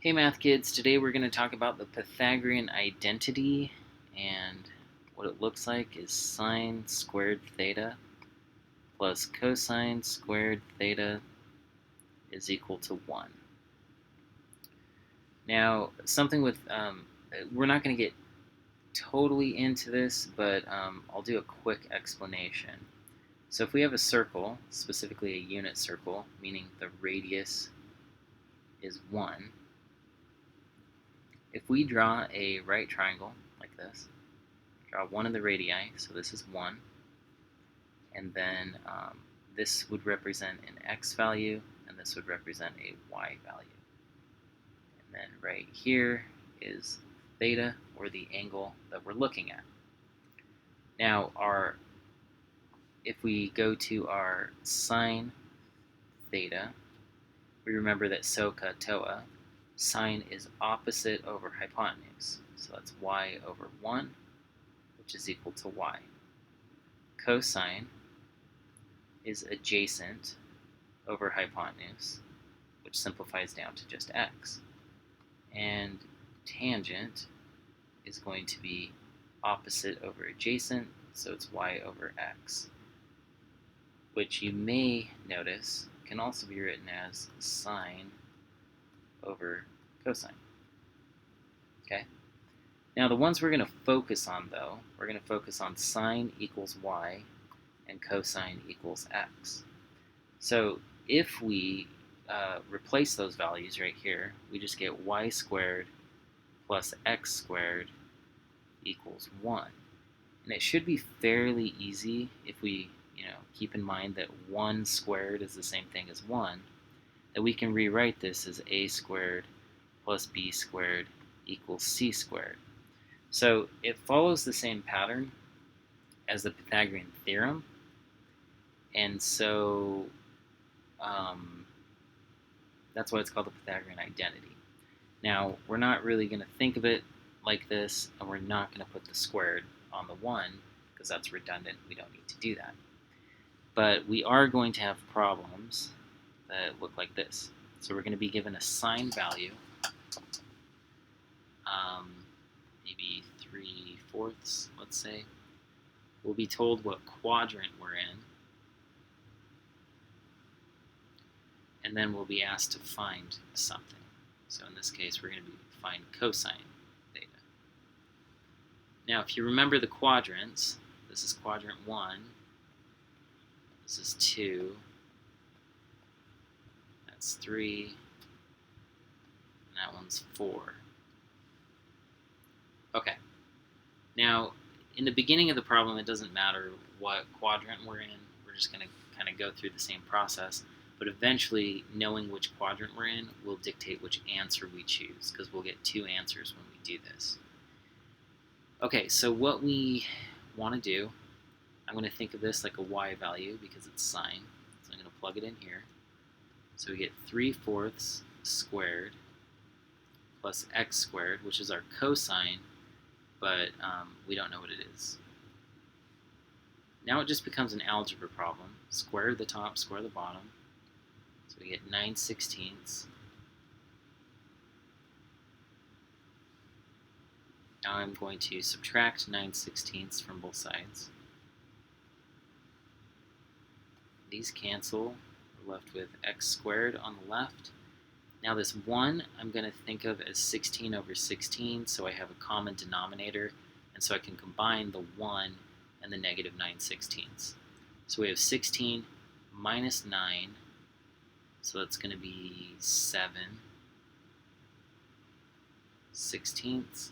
Hey math kids, today we're going to talk about the Pythagorean identity, and what it looks like is sine squared theta plus cosine squared theta is equal to 1. Now, something with, we're not going to get totally into this, but I'll do a quick explanation. So if we have a circle, specifically a unit circle, meaning the radius is 1, if we draw a right triangle like this, draw one of the radii, so this is 1, and then this would represent an x value, and this would represent a y value. And then right here is theta, or the angle that we're looking at. Now, if we go to our sine theta, we remember that SOHCAHTOA, TOA, sine is opposite over hypotenuse. So that's y over 1, which is equal to y. Cosine is adjacent over hypotenuse, which simplifies down to just x. And tangent is going to be opposite over adjacent, so it's y over x, which you may notice can also be written as sine over cosine. Okay? Now the ones we're going to focus on, though, we're going to focus on sine equals y and cosine equals x. So if we replace those values right here, we just get y squared plus x squared equals 1. And it should be fairly easy if we keep in mind that 1 squared is the same thing as 1, that we can rewrite this as a squared plus b squared equals c squared. So it follows the same pattern as the Pythagorean theorem, and so that's why it's called the Pythagorean identity. Now, we're not really going to think of it like this, and we're not going to put the squared on the 1, because that's redundant. We don't need to do that. But we are going to have problems that look like this. So we're going to be given a sine value, maybe 3/4, let's say. We'll be told what quadrant we're in, and then we'll be asked to find something. So in this case, we're going to find cosine theta. Now, if you remember the quadrants, this is quadrant 1, this is 2, that's 3, and that one's 4. Okay. Now, in the beginning of the problem, it doesn't matter what quadrant we're in. We're just going to kind of go through the same process. But eventually, knowing which quadrant we're in will dictate which answer we choose, because we'll get 2 answers when we do this. Okay, so what we want to do, I'm going to think of this like a y value because it's sine. So I'm going to plug it in here. So we get 3/4 squared plus x squared, which is our cosine, but we don't know what it is. Now it just becomes an algebra problem. Square the top, square the bottom. So we get 9/16. Now I'm going to subtract 9/16 from both sides. These cancel. We're left with x squared on the left. Now this 1 I'm going to think of as 16 over 16, so I have a common denominator, and so I can combine the 1 and the negative 9/16. So we have 16 minus 9, so that's going to be 7/16.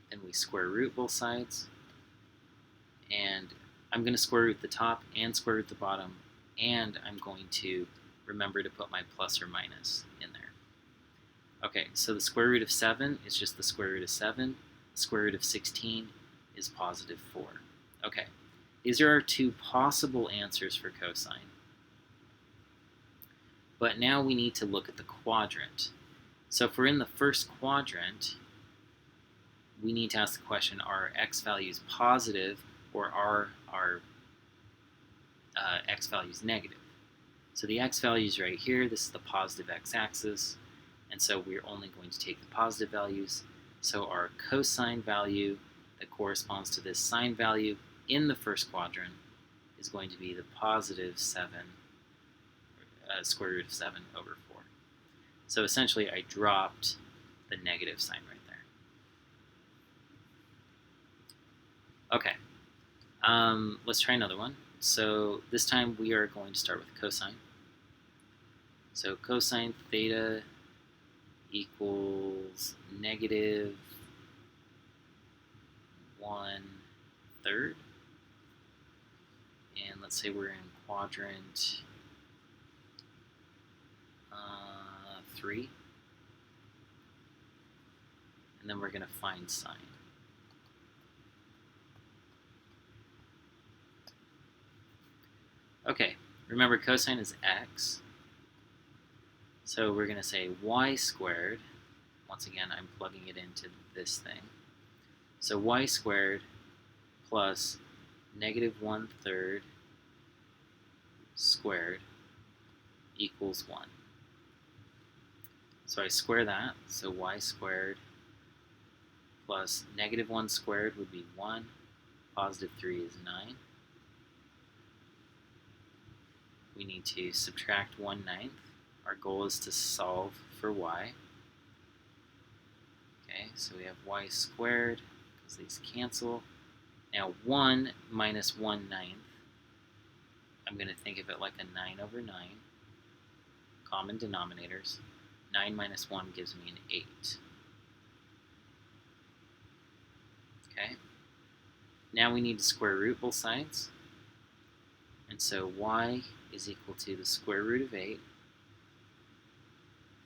Then we square root both sides, and I'm going to square root the top and square root the bottom, and I'm going to remember to put my plus or minus in there. Okay, so the square root of 7 is just the square root of 7. The square root of 16 is positive 4. Okay, these are our 2 possible answers for cosine. But now we need to look at the quadrant. So if we're in the first quadrant, we need to ask the question, are x values positive or are our x values negative? So the x value is right here. This is the positive x-axis. And so we're only going to take the positive values. So our cosine value that corresponds to this sine value in the first quadrant is going to be the positive 7, square root of 7 over 4. So essentially I dropped the negative sign right there. Okay, let's try another one. So this time we are going to start with cosine. So cosine theta equals negative 1/3. And let's say we're in quadrant 3. And then we're going to find sine. Okay, remember cosine is x. So we're going to say y squared. Once again, I'm plugging it into this thing. So y squared plus negative 1/3 squared equals 1. So I square that, so y squared plus negative 1 squared would be 1, positive 3 is 9. We need to subtract 1/9. Our goal is to solve for y. Okay, so we have y squared, because these cancel. Now 1 minus 1/9, I'm going to think of it like a 9 over 9. Common denominators. 9 minus 1 gives me an 8. Okay. Now we need to square root both sides. And so y is equal to the square root of 8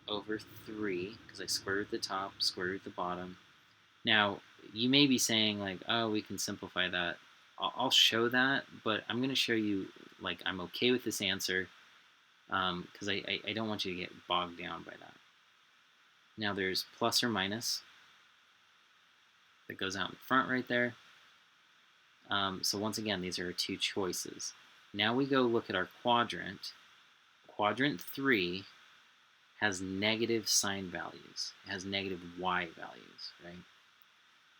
over 3, because I square root the top, square root the bottom. Now, you may be saying, like, oh, we can simplify that. I'll show that, but I'm going to show you, like, I'm okay with this answer, because I don't want you to get bogged down by that. Now, there's plus or minus that goes out in front right there. So once again, these are our two choices. Now we go look at our quadrant. Quadrant 3 has negative sign values. It has negative y values, right?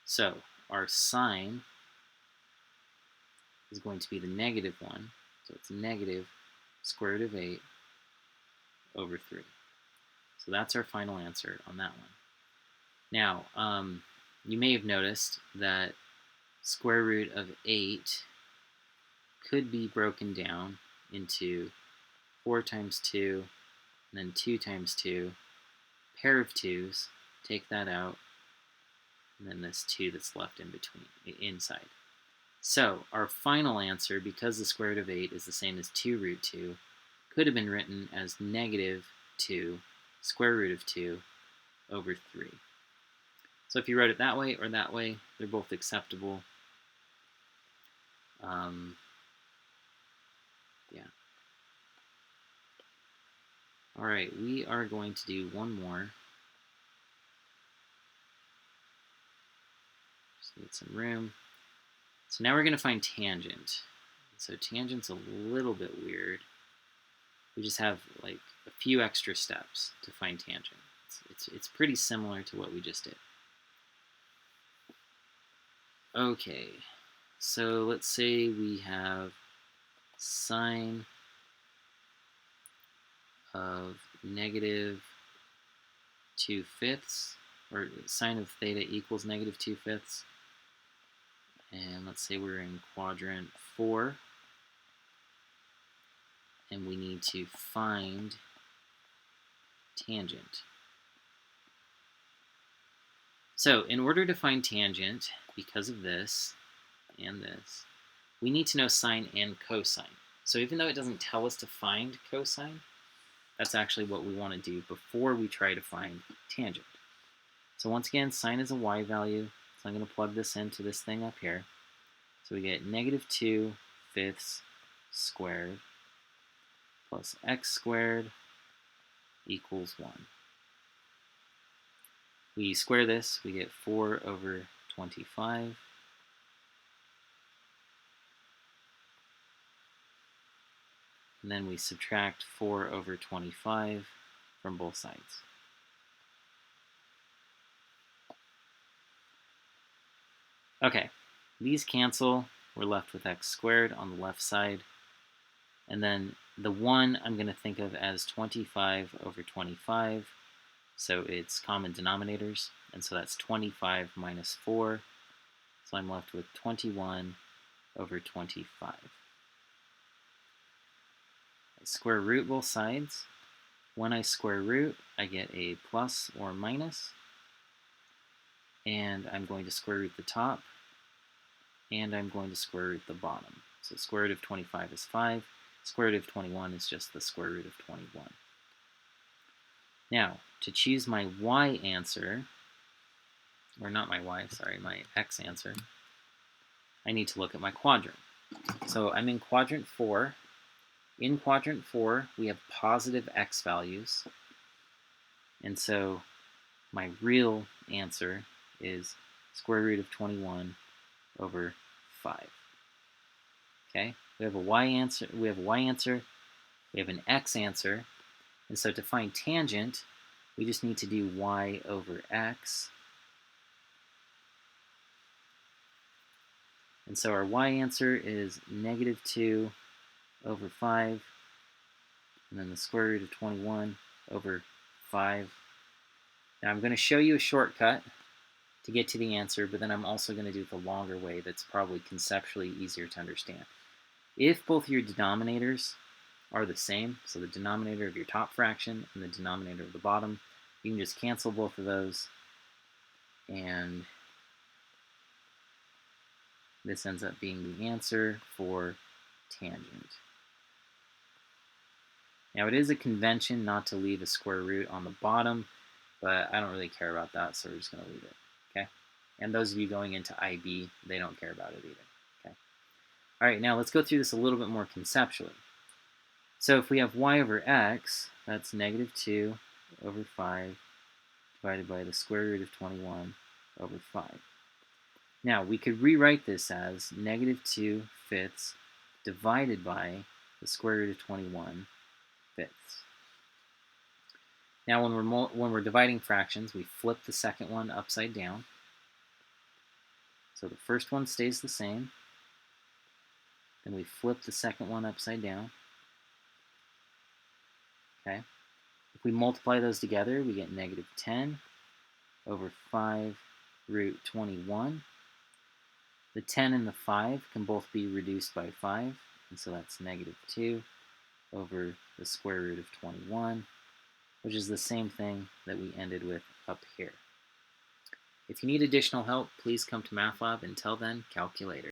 So our sign is going to be the negative one. So it's negative square root of 8 over 3. So that's our final answer on that one. Now, you may have noticed that square root of 8 could be broken down into 4 times 2, and then 2 times 2, pair of 2's, take that out, and then this 2 that's left in between, inside. So our final answer, because the square root of 8 is the same as 2 root 2, could have been written as negative 2 square root of 2 over 3. So if you wrote it that way or that way, they're both acceptable. Yeah. All right, we are going to do one more. Just need some room. So now we're going to find tangent. So tangent's a little bit weird. We just have like a few extra steps to find tangent. It's pretty similar to what we just did. Okay, so let's say we have sine of negative 2/5, or sine of theta equals negative 2/5. And let's say we're in quadrant 4, and we need to find tangent. So in order to find tangent, because of this and this, we need to know sine and cosine. So even though it doesn't tell us to find cosine, that's actually what we want to do before we try to find tangent. So once again, sine is a y value, so I'm going to plug this into this thing up here. So we get negative 2/5 squared plus x squared equals 1. We square this, we get 4 over 25. and then we subtract 4 over 25 from both sides. Okay, these cancel. We're left with x squared on the left side. And then the 1 I'm going to think of as 25 over 25. So it's common denominators. And so that's 25 minus 4. So I'm left with 21 over 25. I square root both sides. When I square root, I get a plus or minus. And I'm going to square root the top. And I'm going to square root the bottom. So square root of 25 is 5. Square root of 21 is just the square root of 21. Now, to choose my y answer, or not my y, sorry, my x answer, I need to look at my quadrant. So I'm in quadrant 4. In quadrant 4, we have positive x values. And so my real answer is square root of 21 over 5. Okay, we have a y answer, we have an x answer, and so to find tangent, we just need to do y over x. And so our y answer is negative 2 over 5, and then the square root of 21 over 5. Now I'm going to show you a shortcut to get to the answer, but then I'm also going to do it the longer way that's probably conceptually easier to understand. If both your denominators are the same, so the denominator of your top fraction and the denominator of the bottom, you can just cancel both of those, and this ends up being the answer for tangent. Now it is a convention not to leave a square root on the bottom, but I don't really care about that, so we're just going to leave it. Okay? And those of you going into IB, they don't care about it either. Okay? All right, now let's go through this a little bit more conceptually. So if we have y over x, that's negative 2 over 5 divided by the square root of 21 over 5. Now we could rewrite this as negative 2 fifths divided by the square root of 21 fifths. Now when we're dividing fractions, we flip the second one upside down. So the first one stays the same. Then we flip the second one upside down. Okay. If we multiply those together, we get negative 10 over 5 root 21. The 10 and the 5 can both be reduced by 5, and so that's negative 2 over the square root of 21, which is the same thing that we ended with up here. If you need additional help, please come to Math Lab. Until then, calculator.